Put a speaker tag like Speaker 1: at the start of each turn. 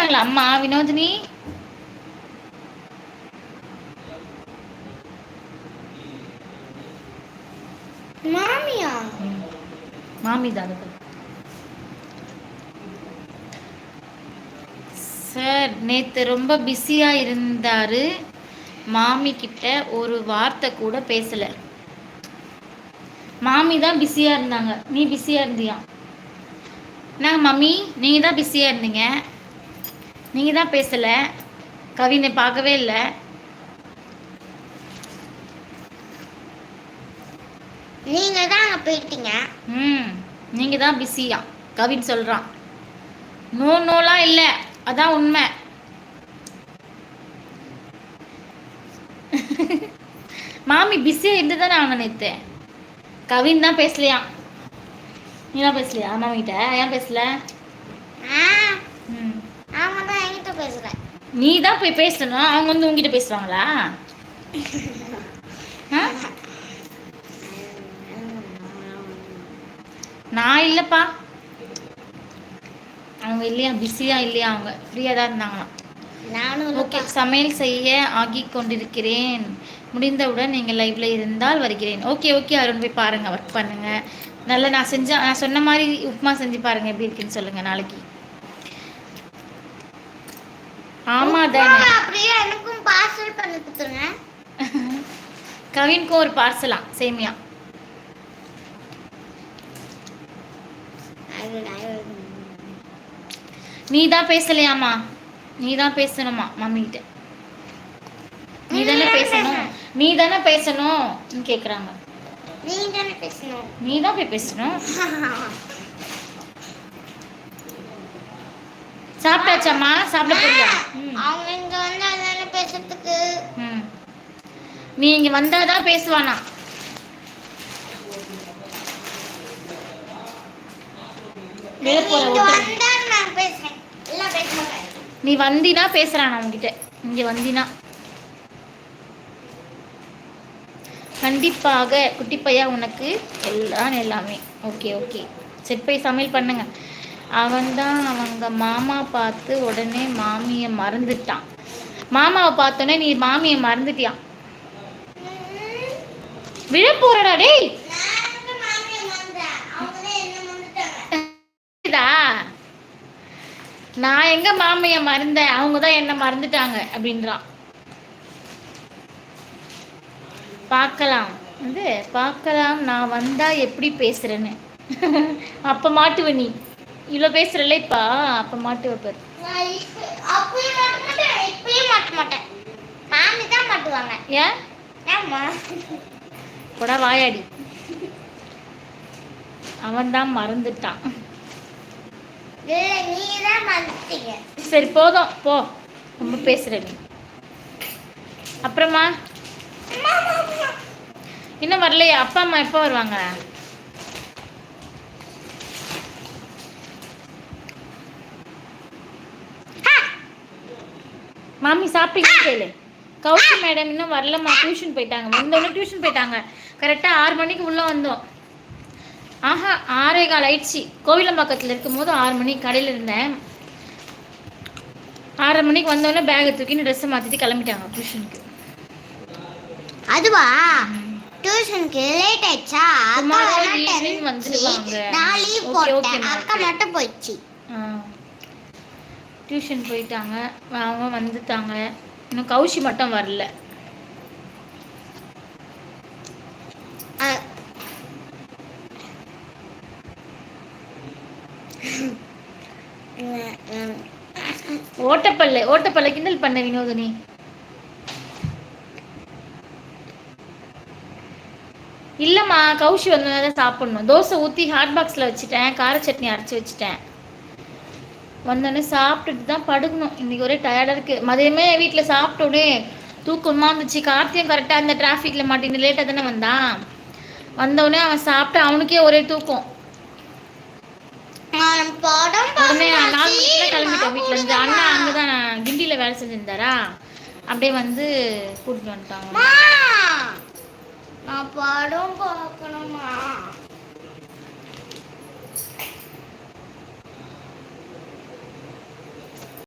Speaker 1: பேசுறாங்களா அம்மா வினோதினி?
Speaker 2: மாமியா?
Speaker 1: மாமி தான். சார் நேற்று ரொம்ப பிஸியாக இருந்தார், மாமி கிட்ட ஒரு வார்த்தை கூட பேசலை. மாமி தான் பிஸியாக இருந்தாங்க, நீ பிஸியாக இருந்தியா? என்ன மம்மி, நீங்கள் தான் பிஸியாக இருந்தீங்க, நீங்கள் தான் பேசலை, கவினை பார்க்கவே இல்லை.
Speaker 2: நீங்கள் தான் அங்கே போயிட்டீங்க.
Speaker 1: நீங்கள் தான் பிஸியா கவின் சொல்கிறான். நோலாம் இல்லை, அதான் உண்மை. மாமி பிஸியாக இருந்து தானே அவங்க நேற்று. கவின் தான் பேசலையா? நீ தான் பேசலையா மாமி கிட்ட? ஏன் பேசல? நீ தான் போய் பேசணும், அவங்க வந்து உங்ககிட்ட பேசுவாங்களா? நான் இல்லைப்பா, அவங்க இல்லையா, பிஸியா இல்லையா, அவங்க ஃப்ரீயாக தான் இருந்தாங்களாம்.
Speaker 2: நானும்
Speaker 1: ஓகே, சமையல் செய்ய ஆகி கொண்டிருக்கிறேன், முடிந்தவுடன் நீங்கள் லைவ்ல இருந்தால் வருகிறேன். ஓகே ஓகே அருண், போய் பாருங்கள், ஒர்க் பண்ணுங்கள். நல்லா நான் சொன்ன மாதிரி உப்புமா செஞ்சு பாருங்கள், எப்படி இருக்குன்னு சொல்லுங்கள் நாளைக்கு. ஆமாம் தானே,
Speaker 2: அப்படியே எனக்கும் பார்சல் பண்ணி கொடுத்துருங்க.
Speaker 1: கவின்க்கும் ஒரு பார்சலா சேமியா. நீ தான் பேசலையாமா? நீ தான் பேசணுமா மம்மிகிட்ட? நீ தானே பேசணும், நீ தானே பேசணும் கேட்குறாங்க. நீ தான் போய் பேசணும். சாப்பிட்டாச்சாம்மா? சாப்பிட போறியா?
Speaker 2: அவங்க இங்க வந்து அதானே பேசுறதுக்கு.
Speaker 1: நீ இங்க வந்தாதான் பேசுவானா? நீ வந்தினா பேசுறானா உங்ககிட்ட? இங்க வந்தினா கண்டிப்பாக குட்டி பையா உனக்கு எல்லாமே. ஓகே ஓகே, செட் போய் சமையல் பண்ணுங்க. அவன்தான் அவங்க மாமா பார்த்து உடனே மாமியை மறந்துட்டான். மாமாவை பார்த்தோன்னே நீ மாமியை மறந்துட்டியான். விழ போறடா டேய். நான் எங்க மாமியை மறந்தேன், அவங்க தான் என்ன மறந்துட்டாங்க அப்படின்றான். பார்க்கலாம் நான் வந்தா எப்படி பேசுறேன்னு. அப்ப மாட்டுவ நீ, இவ்வளவு பேசுறல இப்ப, அப்ப மாட்டுவ பாரு. ஏன் போடா வாயாடி. அவன் தான் மறந்துட்டான். சரி போதும் போ, ரொம்ப பேசுற நீ. அப்புறமா இன்னும் வரலையா? அப்பா அம்மா எப்போ வருவாங்க? மாமி சாப்பிட்டீங்க கேளு. கௌஷி மேடம் இன்னும் வரலம்மா, டியூஷன் போயிட்டாங்க. வந்தோடனே டியூஷன் போயிட்டாங்க. கரெக்டாக 6 மணிக்கு உள்ளே வந்தோம். 6:15 ஆயிடுச்சு. கோவிலம்பாக்கத்தில் இருக்கும்போது 6 மணிக்கு கடையில் இருந்தேன். 6:30 மணிக்கு வந்தோடனே பேகை தூக்கின்னு ட்ரெஸ்ஸை மாற்றிட்டு கிளம்பிட்டாங்க டியூஷனுக்கு.
Speaker 2: அதுவா? டியூஷனுக்கு லேட் ஆயிடுச்சா?
Speaker 1: ஈவினிங் வந்துடுவாங்க.
Speaker 2: நான் லீவ் போட்டேன், அக்கா மட்டும் போயிடுச்சு.
Speaker 1: டியூஷன் போயிட்டாங்க, அவங்க வந்துட்டாங்க. இன்னும் கௌஷி மட்டும் வரல. ஓட்டப்பல்ல கிண்டல் பண்ண வினோதினி. இல்லைம்மா, கௌஷி வந்தோடனே சாப்பிடணும். தோசை ஊற்றி ஹாட் பாக்ஸில் வச்சுட்டேன், கார சட்னி அரைச்சி வச்சுட்டேன். வந்தோடனே சாப்பிட்டுட்டு தான் படுக்கணும். இன்றைக்கி ஒரே டயர்டாக இருக்குது. மதியமே வீட்டில் சாப்பிட்டோடனே தூக்கமாக இருந்துச்சு. கார்த்தியும் கரெக்டாக அந்த டிராஃபிக்கில் மாட்டின்னு லேட்டாக தானே வந்தான். வந்தோடனே அவன் சாப்பிட்டு அவனுக்கே ஒரே தூக்கம். உடனே 4 மணிக்கு கிளம்பிட்டேன் வீட்டில் இருந்து. அண்ணா அங்கே தான் கிண்டியில் வேலை செஞ்சுருந்தாரா, அப்படியே வந்து கூட்டிட்டு வந்துட்டாங்க.
Speaker 2: நான் படம் பார்க்கணுமா?